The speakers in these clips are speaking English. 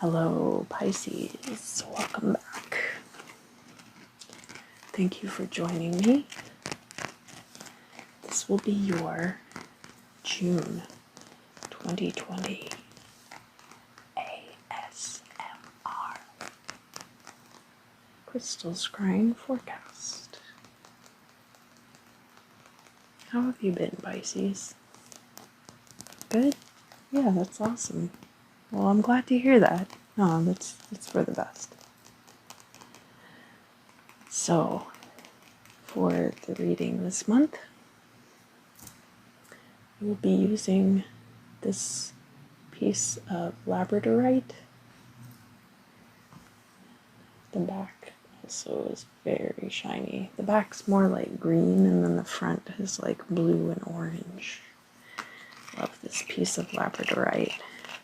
Hello, Pisces. Welcome back. Thank you for joining me. This will be your June 2020 ASMR crystal scrying forecast. How have you been, Pisces? Good? Yeah, that's awesome. Well, I'm glad to hear that. Oh, that's for the best. So, for the reading this month, we'll be using this piece of labradorite. The back also is very shiny. The back's more like green, and then the front is like blue and orange. Love this piece of labradorite.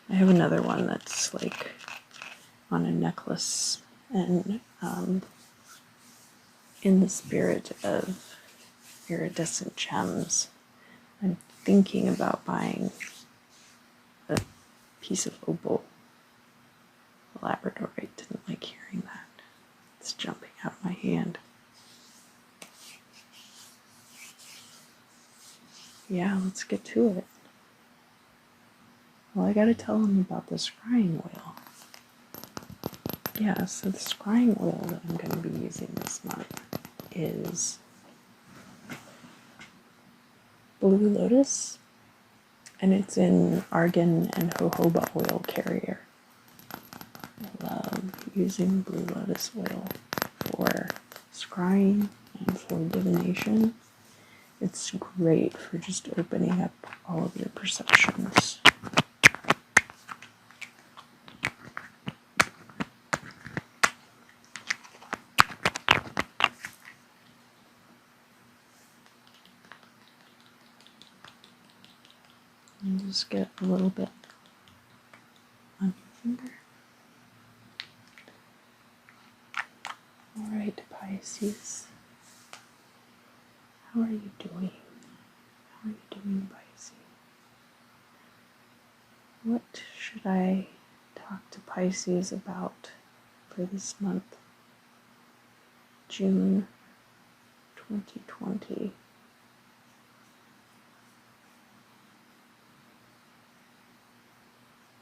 I have another one that's like on a necklace, and in the spirit of iridescent gems, I'm thinking about buying a piece of opal labradorite. Didn't like hearing that. It's jumping out of my hand. Yeah, let's get to it. Well, I gotta tell them about the scrying oil. Yeah, so the scrying oil that I'm going to be using this month is blue lotus, and it's in argan and jojoba oil carrier. I love using blue lotus oil for scrying and for divination. It's great for just opening up all of your perceptions. And just get a little bit on your finger. Alright, Pisces. How are you doing? How are you doing, Pisces? What should I talk to Pisces about for this month? June 2020.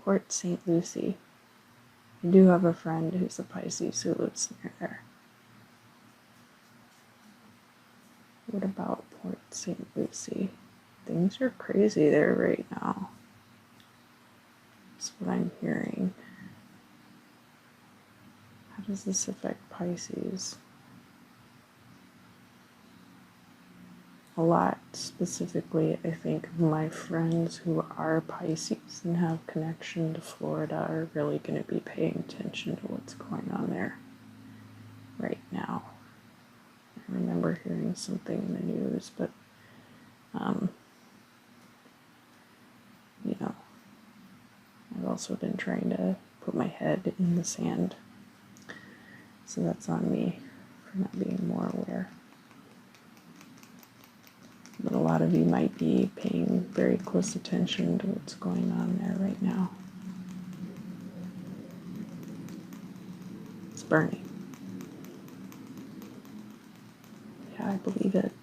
Port St. Lucie. I do have a friend who's a Pisces who lives near there. What about Port St. Lucie? Things are crazy there right now. That's what I'm hearing. How does this affect Pisces? A lot, specifically, I think of my friends who are Pisces and have connection to Florida are really going to be paying attention to what's going on there right now. I remember hearing something in the news, but I've also been trying to put my head in the sand, so that's on me for not being more aware. But a lot of you might be paying very close attention to what's going on there right now. It's burning. Yeah, I believe it.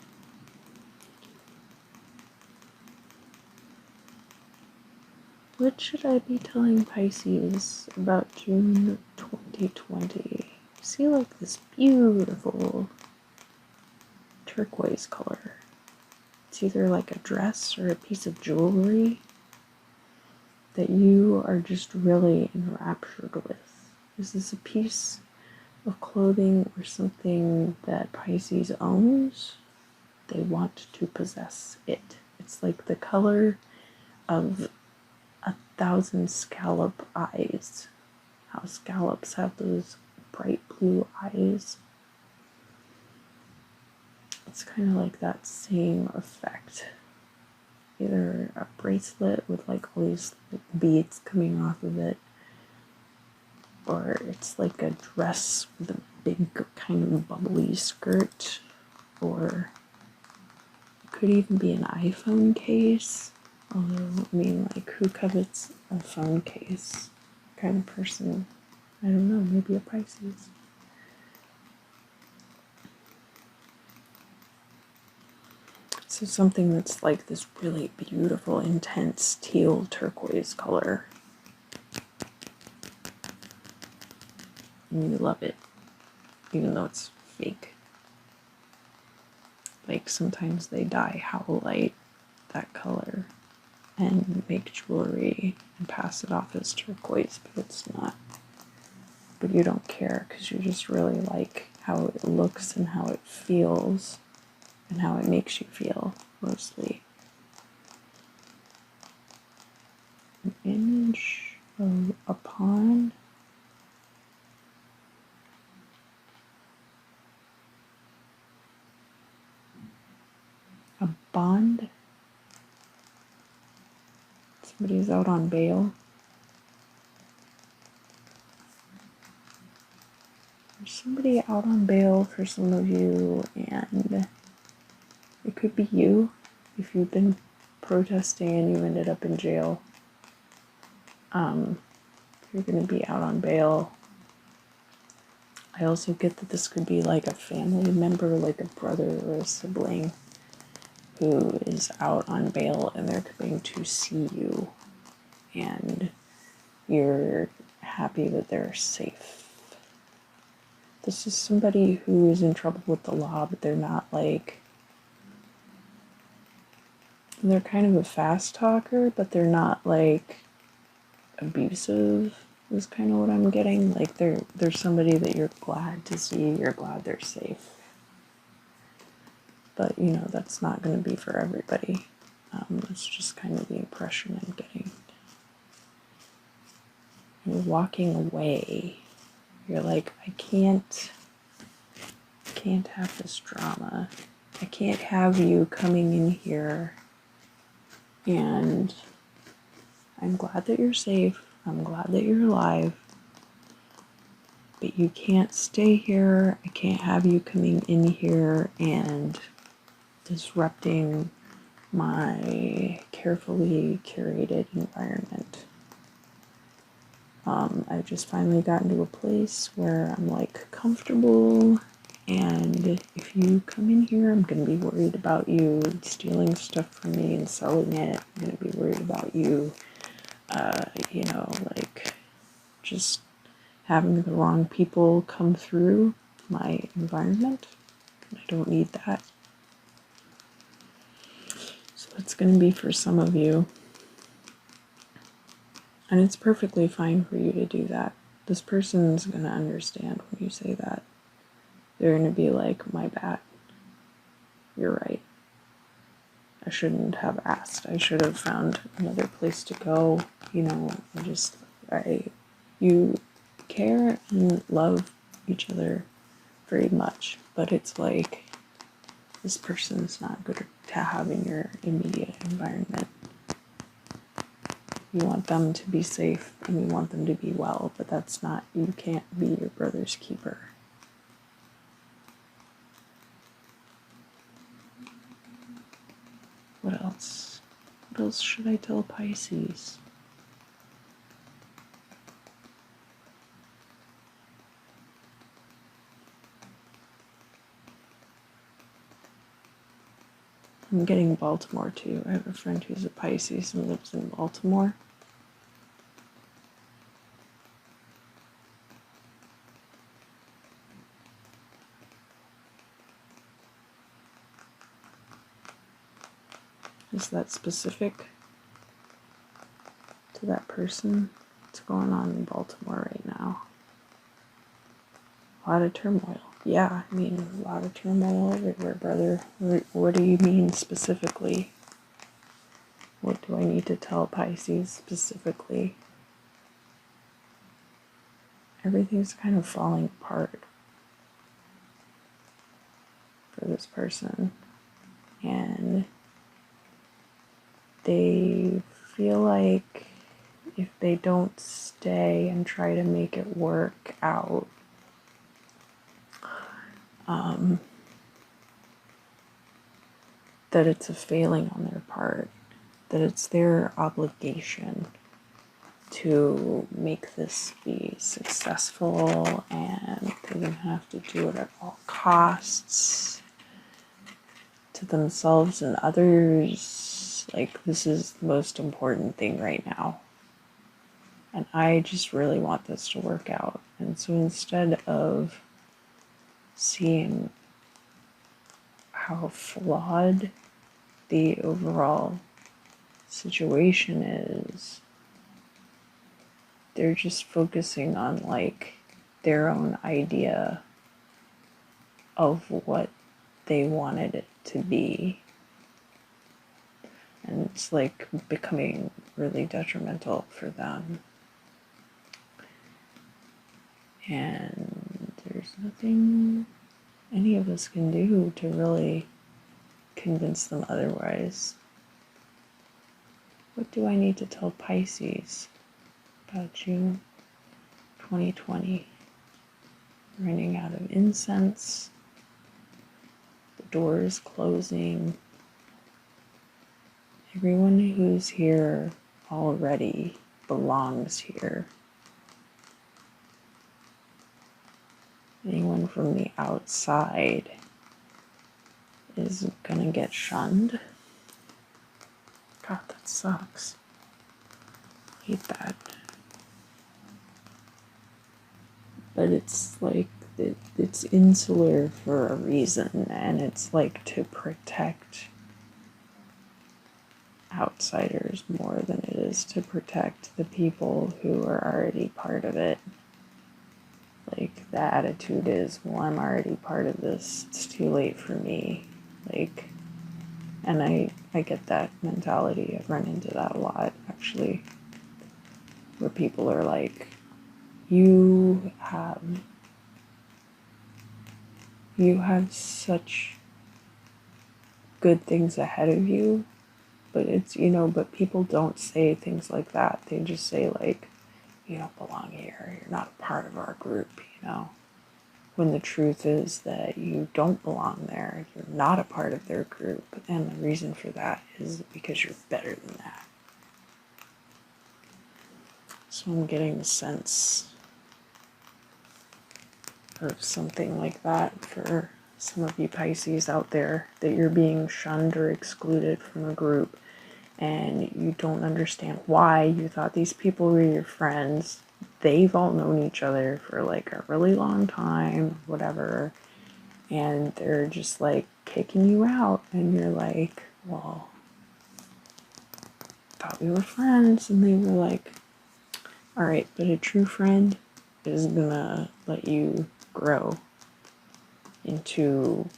What should I be telling Pisces about June 2020? I see like this beautiful turquoise color. It's either like a dress or a piece of jewelry that you are just really enraptured with. Is this a piece of clothing or something that Pisces owns? They want to possess it. It's like the color of 1,000 scallop eyes. How scallops have those bright blue eyes. It's kind of like that same effect. Either a bracelet with like all these beads coming off of it, or it's like a dress with a big kind of bubbly skirt, or it could even be an iPhone case. Although, I mean, like, who covets a phone case? kind of person. I don't know, maybe a Pisces. So something that's like this really beautiful, intense teal turquoise color. And you love it, even though it's fake. Like sometimes they dye howlite that color and make jewelry and pass it off as turquoise, but it's not. But you don't care because you just really like how it looks and how it feels and how it makes you feel, mostly. An image of a pond. A bond. Somebody's out on bail. There's somebody out on bail for some of you, and it could be you if you've been protesting and you ended up in jail. You're going to be out on bail. I also get that this could be like a family member, like a brother or a sibling who is out on bail and they're coming to see you, and you're happy that they're safe. This is somebody who is in trouble with the law, but they're not like, they're kind of a fast talker, but they're not like abusive, is kind of what I'm getting. Like they're somebody that you're glad to see, you're glad they're safe. But you know, that's not going to be for everybody. That's just kind of the impression I'm getting. You're walking away. You're like, I can't have this drama. I can't have you coming in here. And I'm glad that you're safe. I'm glad that you're alive. But you can't stay here. I can't have you coming in here and disrupting my carefully curated environment. I've just finally gotten to a place where I'm like comfortable, and if you come in here, I'm gonna be worried about you stealing stuff from me and selling it. I'm gonna be worried about you, you know, like just having the wrong people come through my environment. I don't need that. So it's going to be for some of you. And it's perfectly fine for you to do that. This person's going to understand when you say that. They're going to be like, my bad. You're right. I shouldn't have asked. I should have found another place to go. You know, you care and love each other very much, but it's like, this person's not good to have in your immediate environment. You want them to be safe and you want them to be well, but that's not, you can't be your brother's keeper. What else? What else should I tell Pisces? I'm getting Baltimore too. I have a friend who's a Pisces and lives in Baltimore. Is that specific to that person? What's going on in Baltimore right now? A lot of turmoil. Yeah, I mean, a lot of turmoil everywhere, brother. What do you mean specifically? What do I need to tell Pisces specifically? Everything's kind of falling apart for this person. And they feel like if they don't stay and try to make it work out, that it's a failing on their part, that it's their obligation to make this be successful, and they don't have to do it at all costs to themselves and others. Like, this is the most important thing right now. And I just really want this to work out. And so instead of seeing how flawed the overall situation is, they're just focusing on like their own idea of what they wanted it to be. And it's like becoming really detrimental for them. And there's nothing any of us can do to really convince them otherwise. What do I need to tell Pisces about June 2020? Running out of incense, the doors closing. Everyone who's here already belongs here. Anyone from the outside is gonna get shunned. God, that sucks. I hate that. But it's like, it's insular for a reason, and it's like to protect outsiders more than it is to protect the people who are already part of it. Like, the attitude is, well, I'm already part of this, it's too late for me. Like, and I get that mentality. I've run into that a lot, actually, where people are like, you have such good things ahead of you, but it's, but people don't say things like that. They just say like, you don't belong here, you're not a part of our group, when the truth is that you don't belong there, you're not a part of their group, and the reason for that is because you're better than that. So I'm getting the sense of something like that for some of you Pisces out there, that you're being shunned or excluded from a group, and you don't understand why. You thought these people were your friends. They've all known each other for like a really long time, whatever, and they're just like kicking you out, and you're like, well, I thought we were friends. And they were like, all right, but a true friend is gonna let you grow into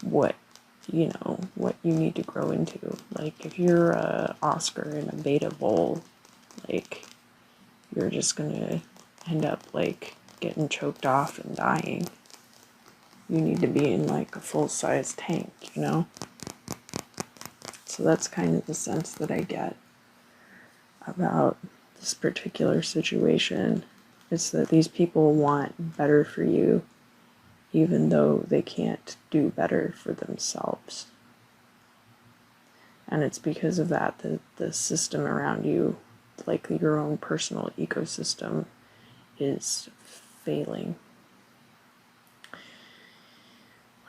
what you need to grow into. Like, if you're a Oscar in a beta bowl, like, you're just gonna end up like getting choked off and dying. You need to be in like a full-size tank, So that's kind of the sense that I get about this particular situation. It's that these people want better for you, even though they can't do better for themselves. And it's because of that the system around you, like your own personal ecosystem, is failing.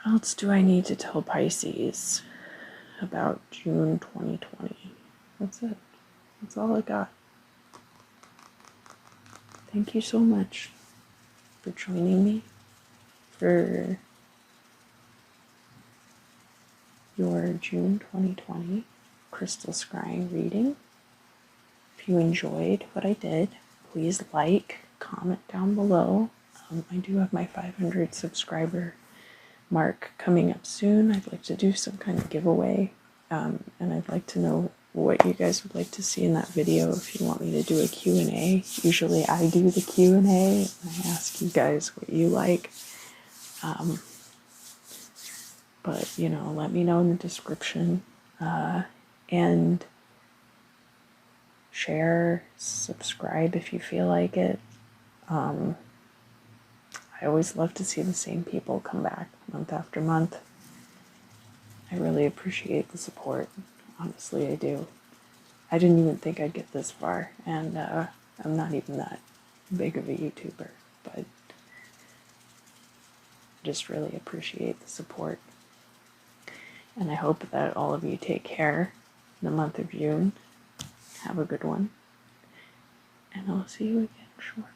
What else do I need to tell Pisces about June 2020? That's it. That's all I got. Thank you so much for joining me for your June 2020 crystal scrying reading. If you enjoyed what I did, please like, comment down below. I do have my 500 subscriber mark coming up soon. I'd like to do some kind of giveaway, and I'd like to know what you guys would like to see in that video. If you want me to do a Q&A, usually I do the Q&A, and I ask you guys what you like. But, let me know in the description, and share, subscribe if you feel like it. I always love to see the same people come back month after month. I really appreciate the support. Honestly, I do. I didn't even think I'd get this far, and I'm not even that big of a YouTuber, but just really appreciate the support. And I hope that all of you take care in the month of June. Have a good one. And I'll see you again shortly.